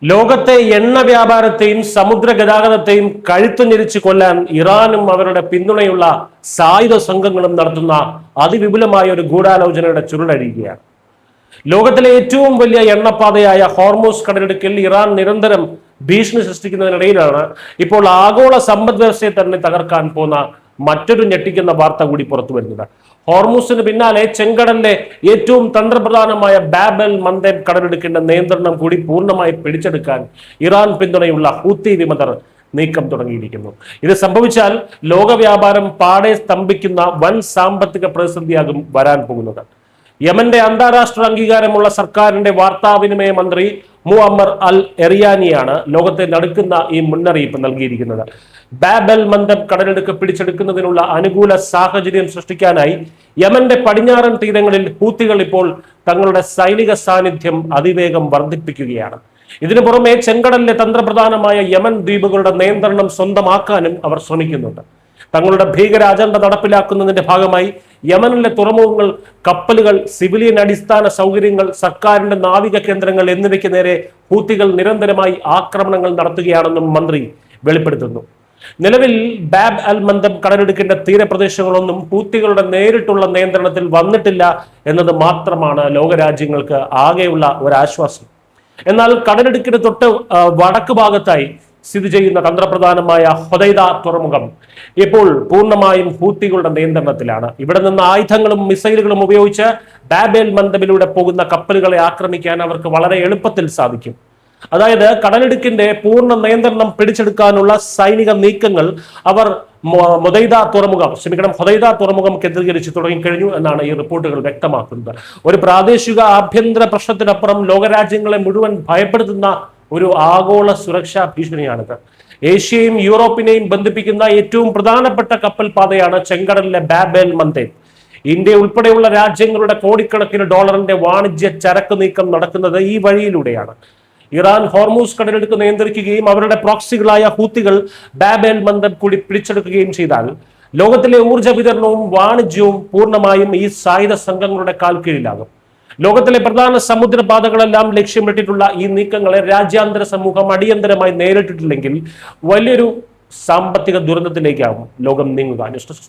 ലോകത്തെ എണ്ണ വ്യാപാരത്തെയും സമുദ്ര ഗതാഗതത്തെയും കഴുത്തു ഞെരിച്ച് കൊല്ലാൻ ഇറാനും അവരുടെ പിന്തുണയുള്ള സായുധ സംഘങ്ങളും നടത്തുന്ന അതിവിപുലമായ ഒരു ഗൂഢാലോചനയുടെ ചുരുളഴിയുകയാണ്. ലോകത്തിലെ ഏറ്റവും വലിയ എണ്ണപ്പാതയായ ഹോർമൂസ് കടലിടുക്കിൽ ഇറാൻ നിരന്തരം ഭീഷണി സൃഷ്ടിക്കുന്നതിനിടയിലാണ് ഇപ്പോൾ ആഗോള സമ്പദ് വ്യവസ്ഥയെ തന്നെ തകർക്കാൻ പോകുന്ന മറ്റൊരു ഞെട്ടിക്കുന്ന വാർത്ത കൂടി പുറത്തു വരുന്നത്. ഹോർമൂസിന് പിന്നാലെ ചെങ്കടലിലെ ഏറ്റവും തന്ത്രപ്രധാനമായ ബാബ് എൽ മന്ദേബ് കടലിടുക്കിന്റെ നിയന്ത്രണം കൂടി പൂർണ്ണമായി പിടിച്ചെടുക്കാൻ ഇറാൻ പിന്തുണയുള്ള ഹൂത്തി വിമതർ നീക്കം തുടങ്ങിയിരിക്കുന്നു. ഇത് സംഭവിച്ചാൽ ലോക വ്യാപാരം പാടെ സ്തംഭിക്കുന്ന വൻ സാമ്പത്തിക പ്രതിസന്ധിയാകും വരാൻ പോകുന്നത്. യമന്റെ അന്താരാഷ്ട്ര അംഗീകാരമുള്ള സർക്കാരിന്റെ വാർത്താവിനിമയ മന്ത്രി മുഅമ്മർ അൽ എറിയാനിയാണ് ലോകത്തെ നടുക്കുന്ന ഈ മുന്നറിയിപ്പ് നൽകിയിരിക്കുന്നത്. ബാബ് എൽ മന്ദബ് കടലിടുക്ക് പിടിച്ചെടുക്കുന്നതിനുള്ള അനുകൂല സാഹചര്യം സൃഷ്ടിക്കാനായി യമന്റെ പടിഞ്ഞാറൻ തീരങ്ങളിൽ ഹൂത്തികൾ ഇപ്പോൾ തങ്ങളുടെ സൈനിക സാന്നിധ്യം അതിവേഗം വർദ്ധിപ്പിക്കുകയാണ്. ഇതിനു പുറമെ ചെങ്കടലിലെ തന്ത്രപ്രധാനമായ യമൻ ദ്വീപുകളുടെ നിയന്ത്രണം സ്വന്തമാക്കാനും അവർ ശ്രമിക്കുന്നുണ്ട്. തങ്ങളുടെ ഭീകര അജണ്ട നടപ്പിലാക്കുന്നതിന്റെ ഭാഗമായി യമനിലെ തുറമുഖങ്ങൾ, കപ്പലുകൾ, സിവിലിയൻ അടിസ്ഥാന സൗകര്യങ്ങൾ, സർക്കാരിന്റെ നാവിക കേന്ദ്രങ്ങൾ എന്നിവയ്ക്ക് നേരെ ഹൂത്തികൾ നിരന്തരമായി ആക്രമണങ്ങൾ നടത്തുകയാണെന്നും മന്ത്രി വെളിപ്പെടുത്തുന്നു. നിലവിൽ ബാബ് അൽ മന്ദബ് കടലിടുക്കിന്റെ തീരപ്രദേശങ്ങളൊന്നും ഹൂത്തികളുടെ നേരിട്ടുള്ള നിയന്ത്രണത്തിൽ വന്നിട്ടില്ല എന്നത് മാത്രമാണ് ലോകരാജ്യങ്ങൾക്ക് ആകെയുള്ള ഒരാശ്വാസം. എന്നാൽ കടലിടുക്കിന് തൊട്ട് വടക്ക് ഭാഗത്തായി സ്ഥിതി ചെയ്യുന്ന തന്ത്രപ്രധാനമായ ഹൊദൈദ തുറമുഖം ഇപ്പോൾ പൂർണ്ണമായും ഹൂത്തികളുടെ നിയന്ത്രണത്തിലാണ്. ഇവിടെ നിന്ന് ആയുധങ്ങളും മിസൈലുകളും ഉപയോഗിച്ച് ബാബ് എൽ മന്ദബിലൂടെ പോകുന്ന കപ്പലുകളെ ആക്രമിക്കാൻ അവർക്ക് വളരെ എളുപ്പത്തിൽ സാധിക്കും. അതായത് കടലിടുക്കിന്റെ പൂർണ്ണ നിയന്ത്രണം പിടിച്ചെടുക്കാനുള്ള സൈനിക നീക്കങ്ങൾ അവർ ഹൊദൈദ തുറമുഖം കേന്ദ്രീകരിച്ച് തുടങ്ങിക്കഴിഞ്ഞു എന്നാണ് ഈ റിപ്പോർട്ടുകൾ വ്യക്തമാക്കുന്നത്. ഒരു പ്രാദേശിക ആഭ്യന്തര പ്രശ്നത്തിനപ്പുറം ലോകരാജ്യങ്ങളെ മുഴുവൻ ഭയപ്പെടുത്തുന്ന ഒരു ആഗോള സുരക്ഷാ ഭീഷണിയാണിത്. ഏഷ്യയും യൂറോപ്പിനെയും ബന്ധിപ്പിക്കുന്ന ഏറ്റവും പ്രധാനപ്പെട്ട കപ്പൽ പാതയാണ് ചെങ്കടലിലെ ബാബ് എൽ മന്ദേബ്. ഇന്ത്യ ഉൾപ്പെടെയുള്ള രാജ്യങ്ങളുടെ കോടിക്കണക്കിന് ഡോളറിന്റെ വാണിജ്യ ചരക്ക് നീക്കം നടക്കുന്നത് ഈ വഴിയിലൂടെയാണ്. ഇറാൻ ഹോർമൂസ് കടലിടുക്ക് നിയന്ത്രിക്കുകയും അവരുടെ പ്രോക്സികളായ ഹൂത്തികൾ ബാബ് എൽ മന്ദബ് കൂടി പിടിച്ചെടുക്കുകയും ചെയ്താൽ ലോകത്തിലെ ഊർജ്ജ വിതരണവും വാണിജ്യവും പൂർണ്ണമായും ഈ സായുധ സംഘങ്ങളുടെ കാൽ കീഴിലാകും. ലോകത്തിലെ പ്രധാന സമുദ്രപാതകളെല്ലാം ലക്ഷ്യമിട്ടിട്ടുള്ള ഈ നീക്കങ്ങളെ രാജ്യാന്തര സമൂഹം അടിയന്തരമായി നേരിട്ടിട്ടില്ലെങ്കിൽ വലിയൊരു സാമ്പത്തിക ദുരന്തത്തിലേക്കാവും ലോകം നീങ്ങുക. News desk